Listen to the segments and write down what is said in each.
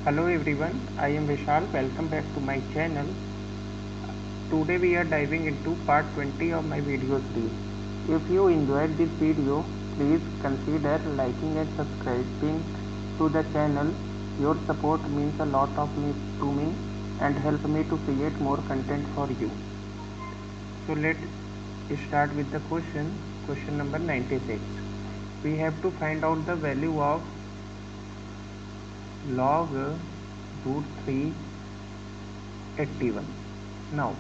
Hello everyone, I am Vishal. Welcome back to my channel. Today we are diving into part 20 of my video series. If you enjoyed this video, please consider liking and subscribing to the channel. Your support means a lot to me and help me to create more content for you. So let's start with the question number 96. We have to find out the value of log root 3 81. Now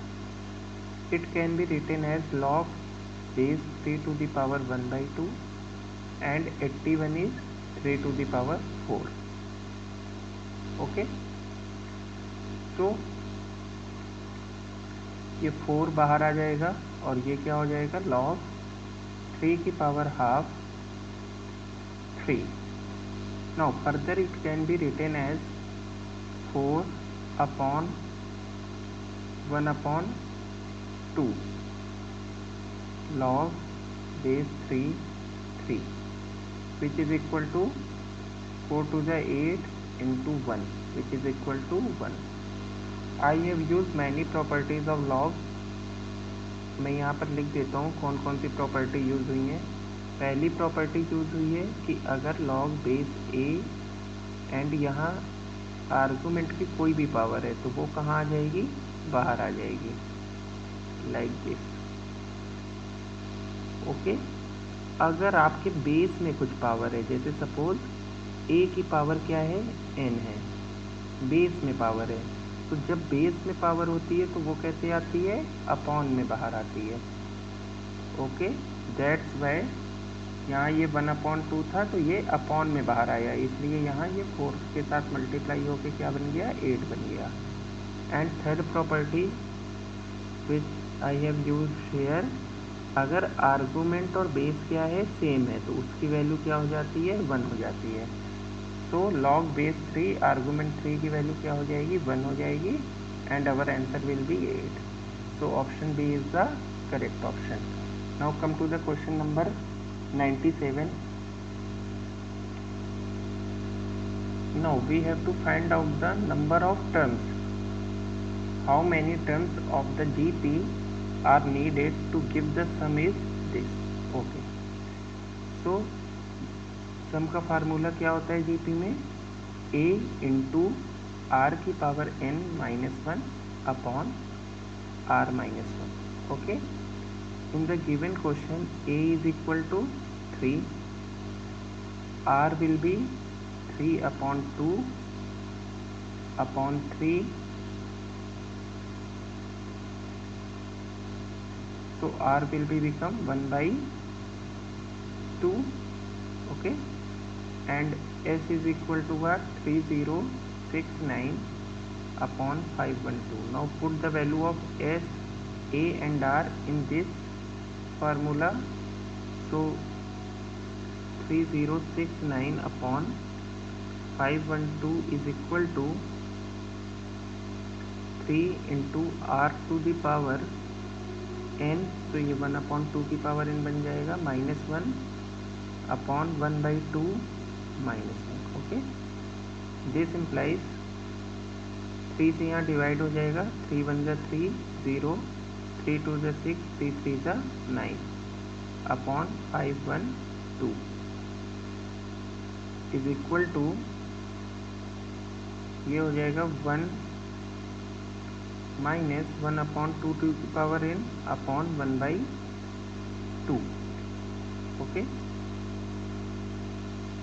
it can be written as log base 3 to the power 1 by 2 and 81 is 3 to the power 4. Okay, तो ये 4 बाहर आ जाएगा और ये क्या हो जाएगा, log 3 की power half 3. Now further it can be written as 4 upon 1 upon 2 log base 3 3, which is equal to 4 to the 8 into 1, which is equal to 1. I have used many properties of log. मैं यहाँ पर लिख देता हूँ कौन कौन सी property use हुई है. पहली प्रॉपर्टी यूज़ हुई है कि अगर log बेस a एंड यहाँ आर्गूमेंट की कोई भी पावर है तो वो कहाँ आ जाएगी, बाहर आ जाएगी, लाइक दिस. ओके, अगर आपके बेस में कुछ पावर है, जैसे सपोज a की पावर क्या है, n है, बेस में पावर है, तो जब बेस में पावर होती है तो वो कैसे आती है, अपॉन में बाहर आती है. ओके, दैट्स वाई यहाँ ये 1/2 था तो ये अपॉन में बाहर आया, इसलिए यहाँ ये 4 के साथ मल्टीप्लाई होके क्या बन गया, 8 बन गया. And third property which I have use hair, अगर आर्गूमेंट और बेस क्या है, सेम है, तो उसकी वैल्यू क्या हो जाती है, 1 हो जाती है. तो log बेस 3 आर्गूमेंट 3 की वैल्यू क्या हो जाएगी, 1 हो जाएगी and our answer will be 8. So option B is the correct option. Now come to the question number 97. Now we have to find out the number of terms. How many terms of the GP are needed to give the sum is this. Okay, so sum का formula क्या होता है GP में, a into R की power n minus 1 upon r minus 1. Okay, in the given question a is equal to 3, r will be 3 upon 2 upon 3, so r will be become 1 by 2. okay, and s is equal to what, 3069 upon 512. now put the value of s, a and r in this formula. so 3069 upon 512 is equal to 3 into r to the power n, तो ये 1/2 की power n बन जाएगा, -1 upon 1/2 -1. Okay, this implies 3 से यहाँ divide हो जाएगा, 3 1 जा 3 0, 3 2 जा 6, 3 3 जा 9 अपॉन 512 इज इक्वल टू, ये हो जाएगा 1 माइनस 1/2 की पावर n अपॉन 1/2. ओके,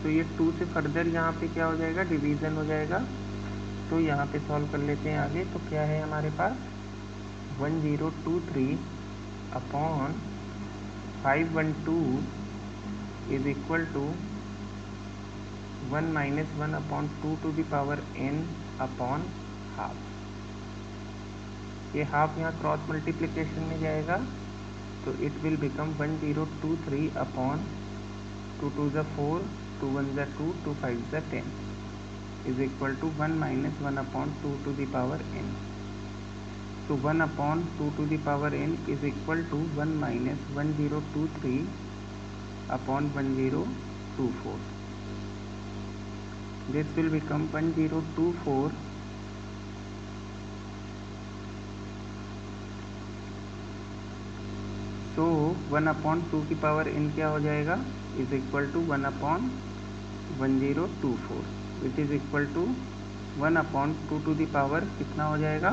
तो ये 2 से फर्दर यहाँ पे क्या हो जाएगा, डिवीज़न हो जाएगा. तो यहाँ पे सॉल्व कर लेते हैं आगे. तो क्या है हमारे पास, 1023 upon 512 is equal to 1 minus 1/2 to the power n upon half. ये हाफ यहाँ क्रॉस मल्टीप्लिकेशन में जाएगा, तो इट विल बिकम 1023 अपॉन 2 2 जा 4, 2 1 जा 2, 2 5 जा 10 is equal to 1 minus 1/2 to the power n. so 1/2 to the power n is equal to 1 minus 1023 upon 1024. this will become 1024. So 1/2 की power n क्या हो जाएगा, is equal to 1/1024, which is equal to 1/2 to the power कितना हो जाएगा,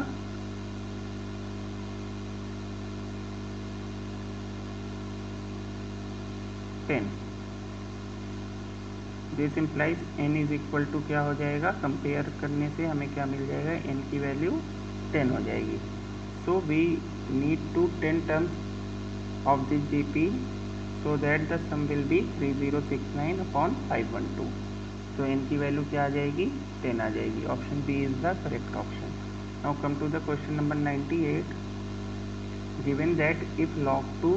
10। This implies n is equal to क्या हो जाएगा, कंपेयर करने से हमें क्या मिल जाएगा, n की वैल्यू 10 हो जाएगी। So we need to 10 terms of this GP so that the sum will be 3069/512. तो n की वैल्यू क्या आ जाएगी, 10 आ जाएगी। Option B is the correct option. Now come to the question number 98। Given that if log 2,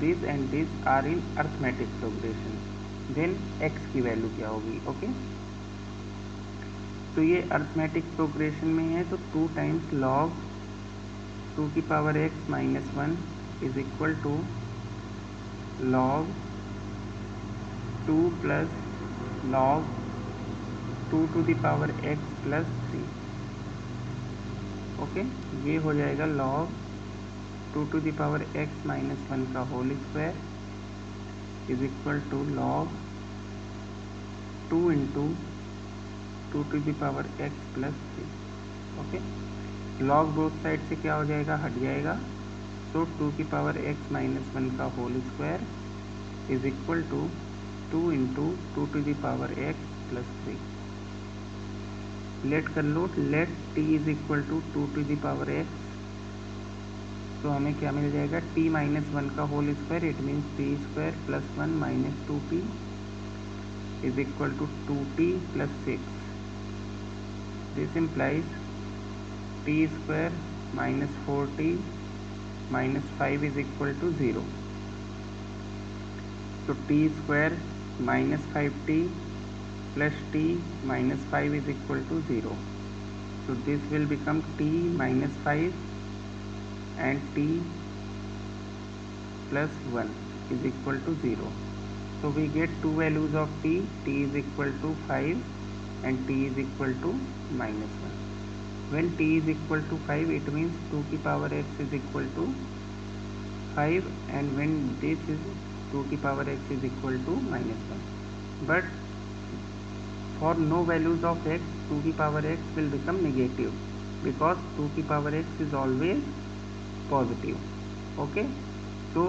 this and this are in arithmetic progression, then x की value क्या होगी। Okay तो ये अर्थमेटिक प्रोग्रेशन में है, तो 2 टाइम्स log 2 की power x minus 1 is equal to log 2 plus log 2 to the power x plus 3। Okay ये हो जाएगा log 2 to the power x minus 1 का whole square is equal to log 2 into 2 to the power x plus 3। Okay log both side से क्या हो जाएगा, हट जाएगा। तो 2 की पावर x माइनस 1 का whole square is equal to 2 into 2 to the power x plus 3। Let कर लो, let t is equal to 2 to the power x, तो हमें क्या मिल जाएगा, t माइनस 1 का whole square, it means t square plus 1 minus 2t is equal to 2t plus 6। This implies t square minus 4t minus 5 is equal to 0। तो t square minus 5t plus t minus 5 is equal to 0। So this will become t minus 5 and t plus 1 is equal to 0. So we get two values of t is equal to 5 and t is equal to minus 1. When t is equal to 5, it means 2 की power x is equal to 5, and when this is 2 की power x is equal to minus 1. But for no values of x, 2 की power x will become negative because 2 की power x is always positive. Okay, so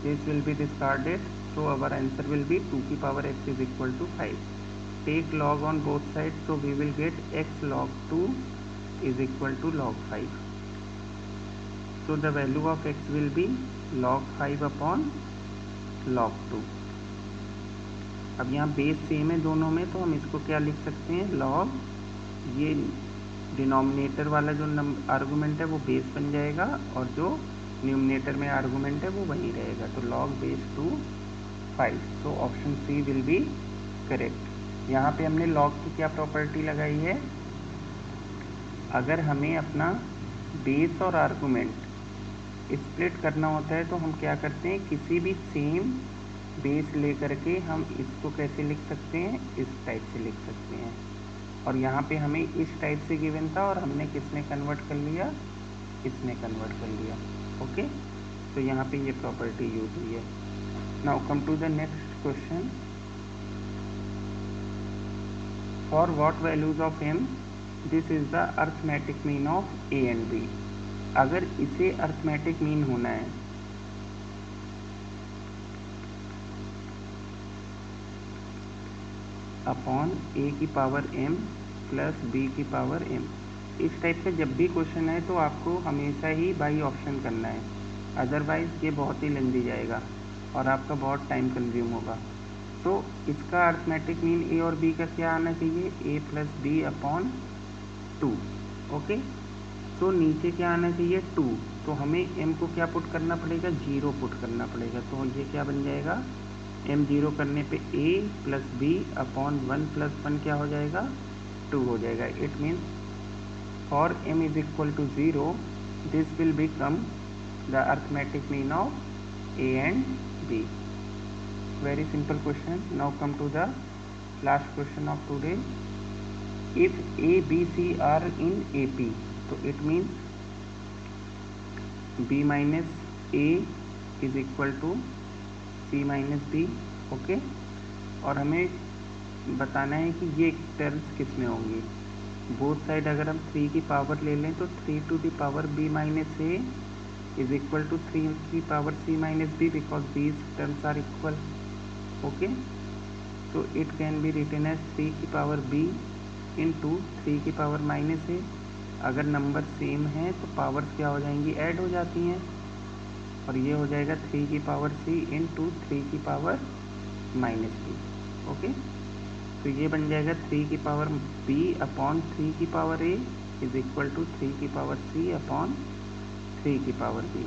this will be discarded. So our answer will be 2 की power x is equal to 5. Take log on both sides, so we will get x log 2 is equal to log 5. So the value of x will be log 5 upon log 2. अब यहाँ base same है दोनों में, तो हम इसको क्या लिख सकते हैं, लॉग, ये डिनोमिनेटर वाला जो आर्गूमेंट है वो बेस बन जाएगा और जो न्यूमिनेटर में आर्गूमेंट है वो वहीं रहेगा। तो log base 2 5। So option C will be correct. यहाँ पे हमने लॉग की क्या प्रॉपर्टी लगाई है, अगर हमें अपना बेस और आर्गूमेंट स्प्लिट करना होता है तो हम क्या करते हैं, किसी भी सेम बेस लेकर के हम इसको कैसे लिख सकते हैं, इस टाइप से लिख सकते हैं। और यहाँ पे हमें इस टाइप से गिवन था और हमने किसने कन्वर्ट कर लिया, इसने कन्वर्ट कर लिया। ओके तो यहाँ पे ये प्रॉपर्टी यूज हुई है। Now come to the next question. For what values of m this is the arithmetic mean of a and b। अगर इसे अर्थमेटिक मीन होना है अपॉन a की पावर m प्लस b की पावर m, इस type का जब भी क्वेश्चन है तो आपको हमेशा ही बाई ऑप्शन करना है, अदरवाइज ये बहुत ही लेंदी जाएगा और आपका बहुत टाइम कंज्यूम होगा। तो इसका अर्थमेटिक मीन a और b का क्या आना चाहिए, a plus B upon 2। Okay तो नीचे क्या आना चाहिए 2, तो हमें m को क्या पुट करना पड़ेगा, 0 पुट करना पड़ेगा। तो ये क्या बन जाएगा, m 0 करने पे a plus B upon 1 plus 1 क्या हो जाएगा, 2 हो जाएगा। It means for m is equal to 0 this will become the arithmetic mean of a and b। Very simple question. Now come to the Last question of today. If A, B, C are in AP, so it means B minus A is equal to C minus B. Okay, और हमें बताना है कि ये terms किस में होंगी. Both side अगर हम 3 की पावर ले लें तो 3 to the power B minus A is equal to 3 की power C minus B because these terms are equal. Okay, so it can be written as 3 की पावर B into 3 की power minus A. अगर number same है तो powers क्या हो जाएंगी, add हो जाती हैं, और ये हो जाएगा 3 की पावर C इंटू 3 की पावर माइनस B. ओके, तो ये बन जाएगा 3 की पावर B अपॉन 3 की power A is equal to 3 की पावर C अपॉन 3 की power B.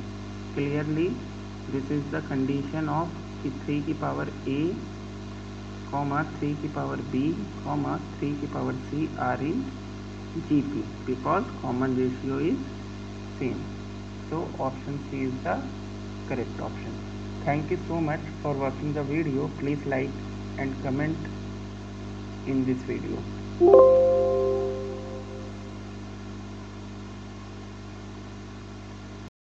Clearly this is the condition of कि 3 की पावर A कॉमा 3 की पावर B कॉमा 3 की power C are in GP because common ratio is same. So option C is the correct option. Thank you so much for watching the video. Please like and comment in this video.